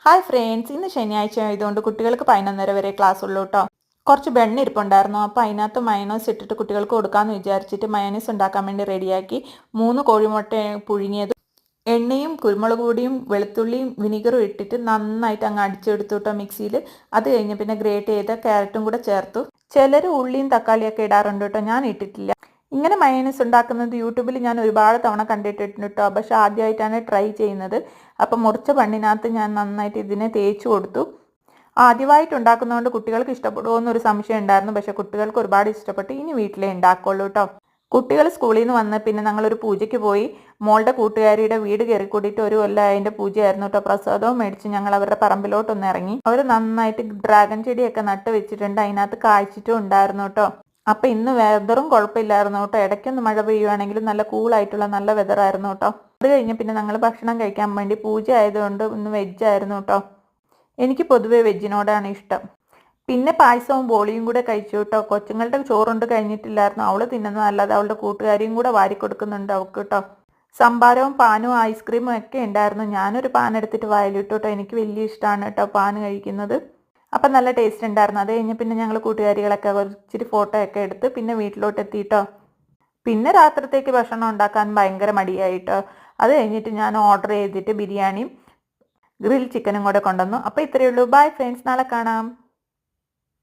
Hi friends, ഇന്ന് ശനിയാഴ്ച ആയതുകൊണ്ട് കുട്ടികൾക്ക് 11:30 വരെ ക്ലാസ് ഉള്ളൂ കേട്ടോ. കുറച്ച് ബെണ്ണ ഇരിപ്പുണ്ടായിരുന്നു. അപ്പോൾ അതിനകത്ത് മയണൈസ് ഇട്ടിട്ട് കുട്ടികൾക്ക് കൊടുക്കാമെന്ന് വിചാരിച്ചിട്ട് മയണൈസ് ഉണ്ടാക്കാൻ വേണ്ടി റെഡിയാക്കി 3 കോഴിമുട്ട പുഴുങ്ങിയത് എണ്ണയും കുരുമുളക് പൊടിയും വെളുത്തുള്ളിയും വിനീഗറും ഇട്ടിട്ട് നന്നായിട്ട് അങ്ങ് അടിച്ചെടുത്തു കേട്ടോ മിക്സിയിൽ. അത് കഴിഞ്ഞ് പിന്നെ ഗ്രേറ്റ് ചെയ്ത ക്യാരറ്റും കൂടെ ചേർത്തു. ചിലർ ഉള്ളിയും തക്കാളിയൊക്കെ ഇടാറുണ്ട് കേട്ടോ, ഞാൻ ഇട്ടിട്ടില്ല. ഇങ്ങനെ മയോണൈസ് ഉണ്ടാക്കുന്നത് യൂട്യൂബിൽ ഞാൻ ഒരുപാട് തവണ കണ്ടിട്ടുണ്ട് കേട്ടോ, പക്ഷെ ആദ്യമായിട്ടാണ് ട്രൈ ചെയ്യുന്നത്. അപ്പം മുറിച്ച ബണ്ണിനകത്ത് ഞാൻ നന്നായിട്ട് ഇതിനെ തേച്ച് കൊടുത്തു. ആദ്യമായിട്ട് ഉണ്ടാക്കുന്നതുകൊണ്ട് കുട്ടികൾക്ക് ഇഷ്ടപ്പെടുമോ എന്നൊരു സംശയം ഉണ്ടായിരുന്നു, പക്ഷെ കുട്ടികൾക്ക് ഒരുപാട് ഇഷ്ടപ്പെട്ടു. ഇനി വീട്ടിലേ ഉണ്ടാക്കുള്ളൂ കേട്ടോ. കുട്ടികൾ സ്കൂളിൽ നിന്ന് വന്ന് പിന്നെ ഞങ്ങളൊരു പൂജയ്ക്ക് പോയി. മോളുടെ കൂട്ടുകാരിയുടെ വീട് കയറി കൂടിയിട്ട് ഒരു കൊല്ലം അതിൻ്റെ പൂജയായിരുന്നു കേട്ടോ. പ്രസാദവും മേടിച്ച് ഞങ്ങൾ അവരുടെ പറമ്പിലോട്ടൊന്ന് ഇറങ്ങി. അവർ നന്നായിട്ട് ഡ്രാഗൺ ചെടിയൊക്കെ നട്ട് വെച്ചിട്ടുണ്ട്, അതിനകത്ത് കായ്ച്ചിട്ടും ഉണ്ടായിരുന്നു കേട്ടോ. അപ്പം ഇന്ന് വെതറും കുഴപ്പമില്ലായിരുന്നു കേട്ടോ. ഇടയ്ക്കൊന്ന് മഴ പെയ്യുവാണെങ്കിലും നല്ല കൂളായിട്ടുള്ള നല്ല വെതറായിരുന്നു കേട്ടോ. അത് കഴിഞ്ഞ് പിന്നെ ഞങ്ങൾ ഭക്ഷണം കഴിക്കാൻ വേണ്ടി പൂജ ആയതുകൊണ്ട് ഇന്ന് വെജായിരുന്നു കേട്ടോ. എനിക്ക് പൊതുവേ വെജിനോടാണ് ഇഷ്ടം. പിന്നെ പായസവും ബോളിയും കൂടെ കഴിച്ചു കേട്ടോ. കൊച്ചുങ്ങളുടെ ചോറുണ്ട് കഴിഞ്ഞിട്ടില്ലായിരുന്നു. അവൾ തിന്നുന്നത് അല്ലാതെ അവളുടെ കൂട്ടുകാരിയും കൂടെ വാരി കൊടുക്കുന്നുണ്ട് അവൾക്ക് കേട്ടോ. സംഭാരവും പാനും ഐസ്ക്രീമും ഒക്കെ ഉണ്ടായിരുന്നു. ഞാനൊരു പാൻ എടുത്തിട്ട് വായിലിട്ടു കേട്ടോ. എനിക്ക് വലിയ ഇഷ്ടമാണ് കേട്ടോ പാൻ കഴിക്കുന്നത്. അപ്പം നല്ല ടേസ്റ്റ് ഉണ്ടായിരുന്നു. അത് കഴിഞ്ഞ് പിന്നെ ഞങ്ങൾ കൂട്ടുകാരികളൊക്കെ ഇച്ചിരി ഫോട്ടോ ഒക്കെ എടുത്ത് പിന്നെ വീട്ടിലോട്ട് എത്തിയിട്ടോ. പിന്നെ രാത്രിത്തേക്ക് ഭക്ഷണം ഉണ്ടാക്കാൻ ഭയങ്കര മടിയായിട്ടോ. അത് കഴിഞ്ഞിട്ട് ഞാൻ ഓർഡർ ചെയ്തിട്ട് ബിരിയാണിയും ഗ്രിൽ ചിക്കനും കൂടെ കൊണ്ടുവന്നു. അപ്പോൾ ഇത്രയേ ഉള്ളൂ. ബൈ ഫ്രണ്ട്സ്, നാളെ കാണാം.